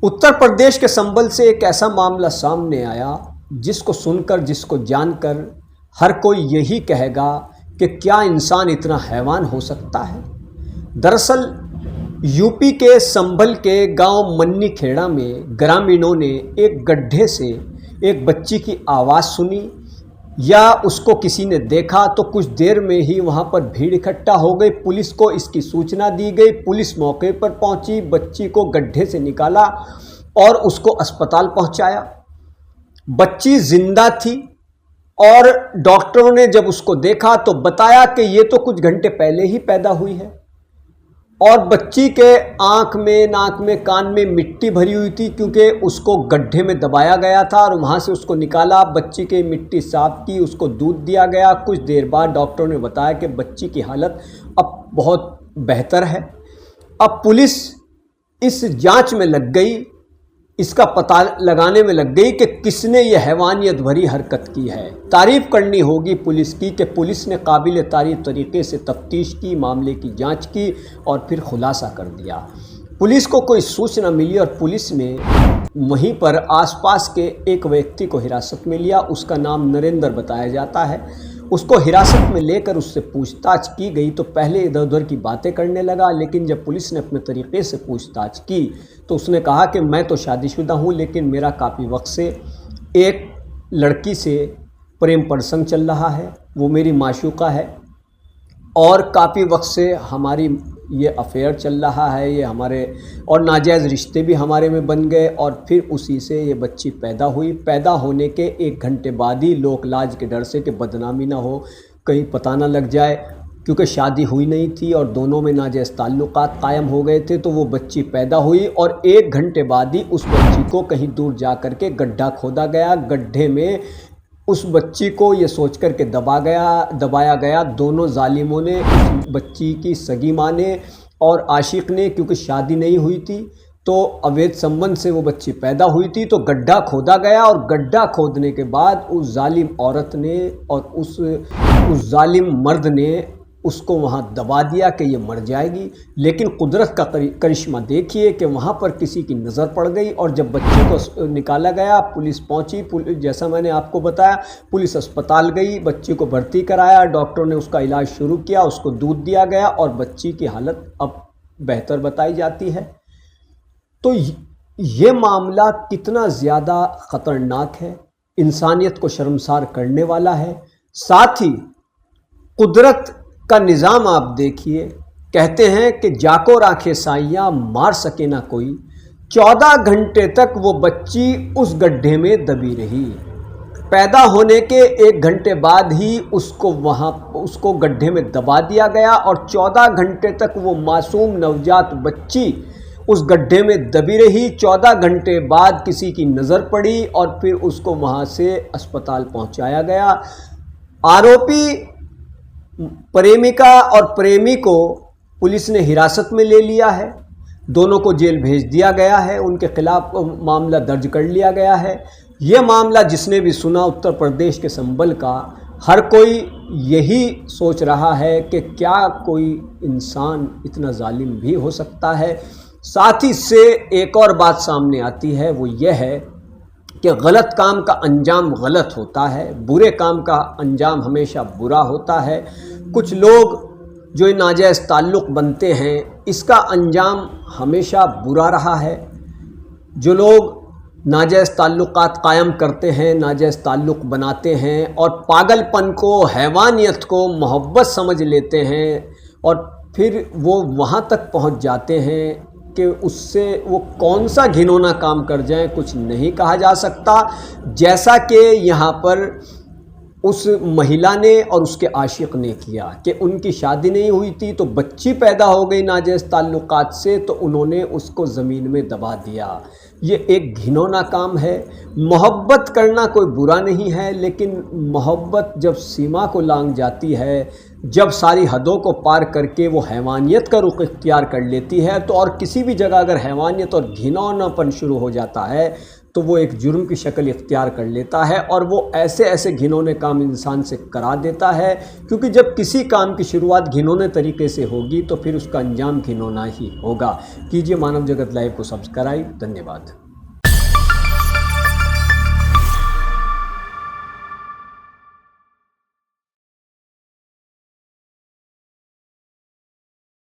उत्तर प्रदेश के संबल से एक ऐसा मामला सामने आया जिसको सुनकर, जिसको जानकर हर कोई यही कहेगा कि क्या इंसान इतना हैवान हो सकता है। दरअसल यूपी के संभल के गांव मन्नी खेड़ा में ग्रामीणों ने एक गड्ढे से एक बच्ची की आवाज़ सुनी या उसको किसी ने देखा तो कुछ देर में ही वहां पर भीड़ इकट्ठा हो गई। पुलिस को इसकी सूचना दी गई, पुलिस मौके पर पहुंची, बच्ची को गड्ढे से निकाला और उसको अस्पताल पहुंचाया। बच्ची जिंदा थी और डॉक्टरों ने जब उसको देखा तो बताया कि ये तो कुछ घंटे पहले ही पैदा हुई है और बच्ची के आँख में, नाक में, कान में मिट्टी भरी हुई थी क्योंकि उसको गड्ढे में दबाया गया था और वहाँ से उसको निकाला, बच्ची की मिट्टी साफ की, उसको दूध दिया गया। कुछ देर बाद डॉक्टरों ने बताया कि बच्ची की हालत अब बहुत बेहतर है। अब पुलिस इस जांच में लग गई, इसका पता लगाने में लग गई कि किसने ये हैवानियत भरी हरकत की है। तारीफ़ करनी होगी पुलिस की कि पुलिस ने काबिल तारीफ़ तरीके से तफ्तीश की, मामले की जांच की और फिर खुलासा कर दिया। पुलिस को कोई सूचना मिली और पुलिस ने वहीं पर आसपास के एक व्यक्ति को हिरासत में लिया। उसका नाम नरेंद्र बताया जाता है। उसको हिरासत में लेकर उससे पूछताछ की गई तो पहले इधर उधर की बातें करने लगा, लेकिन जब पुलिस ने अपने तरीके से पूछताछ की तो उसने कहा कि मैं तो शादीशुदा हूँ, लेकिन मेरा काफ़ी वक्त से एक लड़की से प्रेम प्रसंग चल रहा है, वो मेरी माशूका है और काफ़ी वक्त से हमारी ये अफेयर चल रहा है, ये हमारे और नाजायज़ रिश्ते भी हमारे में बन गए और फिर उसी से ये बच्ची पैदा हुई। पैदा होने के 1 घंटे बाद ही लोक लाज के डर से कि बदनामी ना हो, कहीं पता ना लग जाए, क्योंकि शादी हुई नहीं थी और दोनों में नाजायज़ ताल्लुकात कायम हो गए थे, तो वो बच्ची पैदा हुई और 1 घंटे बाद ही उस बच्ची को कहीं दूर जा कर के गड्ढा खोदा गया। गड्ढे में उस बच्ची को ये सोच कर के दबाया गया। दोनों जालिमों ने, उस बच्ची की सगी माँ ने और आशिक ने, क्योंकि शादी नहीं हुई थी तो अवैध संबंध से वो बच्ची पैदा हुई थी, तो गड्ढा खोदा गया और गड्ढा खोदने के बाद उस जालिम औरत ने और उस जालिम मर्द ने उसको वहाँ दबा दिया कि ये मर जाएगी। लेकिन कुदरत का करिश्मा देखिए कि वहाँ पर किसी की नज़र पड़ गई और जब बच्चे को निकाला गया, पुलिस पहुँची, जैसा मैंने आपको बताया, पुलिस अस्पताल गई, बच्चे को भर्ती कराया, डॉक्टरों ने उसका इलाज शुरू किया, उसको दूध दिया गया और बच्ची की हालत अब बेहतर बताई जाती है। तो ये मामला कितना ज़्यादा ख़तरनाक है, इंसानियत को शर्मसार करने वाला है। साथ ही कुदरत का निज़ाम आप देखिए, कहते हैं कि जाको राखे साइयाँ मार सके ना कोई। 14 घंटे तक वो बच्ची उस गड्ढे में दबी रही। पैदा होने के 1 घंटे बाद ही उसको गड्ढे में दबा दिया गया और 14 घंटे तक वो मासूम नवजात बच्ची उस गड्ढे में दबी रही। 14 घंटे बाद किसी की नज़र पड़ी और फिर उसको वहाँ से अस्पताल पहुँचाया गया। आरोपी प्रेमिका और प्रेमी को पुलिस ने हिरासत में ले लिया है, दोनों को जेल भेज दिया गया है, उनके खिलाफ मामला दर्ज कर लिया गया है। ये मामला जिसने भी सुना उत्तर प्रदेश के संबल का, हर कोई यही सोच रहा है कि क्या कोई इंसान इतना जालिम भी हो सकता है। साथ ही इससे एक और बात सामने आती है, वो ये है कि गलत काम का अंजाम गलत होता है, बुरे काम का अंजाम हमेशा बुरा होता है। कुछ लोग जो नाजायज़ ताल्लुक़ बनते हैं, इसका अंजाम हमेशा बुरा रहा है। जो लोग नाजायज़ ताल्लुक़ात कायम करते हैं, नाजायज़ ताल्लुक़ बनाते हैं और पागलपन को, हैवानियत को मोहब्बत समझ लेते हैं और फिर वो वहाँ तक पहुँच जाते हैं कि उससे वो कौन सा घिनौना काम कर जाएं, कुछ नहीं कहा जा सकता। जैसा कि यहाँ पर उस महिला ने और उसके आशिक ने किया कि उनकी शादी नहीं हुई थी तो बच्ची पैदा हो गई नाजायज़ ताल्लुकात से, तो उन्होंने उसको ज़मीन में दबा दिया। ये एक घिनौना काम है। मोहब्बत करना कोई बुरा नहीं है, लेकिन मोहब्बत जब सीमा को लांघ जाती है, जब सारी हदों को पार करके वो हैवानियत का रुख इख्तियार कर लेती है, तो और किसी भी जगह अगर हैवानियत और घिनौनापन शुरू हो जाता है तो वो एक जुर्म की शक्ल इख्तियार कर लेता है और वो ऐसे ऐसे घिनौने काम इंसान से करा देता है, क्योंकि जब किसी काम की शुरुआत घिनौने तरीके से होगी तो फिर उसका अंजाम घिनौना ही होगा। कीजिए मानव जगत लाइव को सब्सक्राइब। धन्यवाद।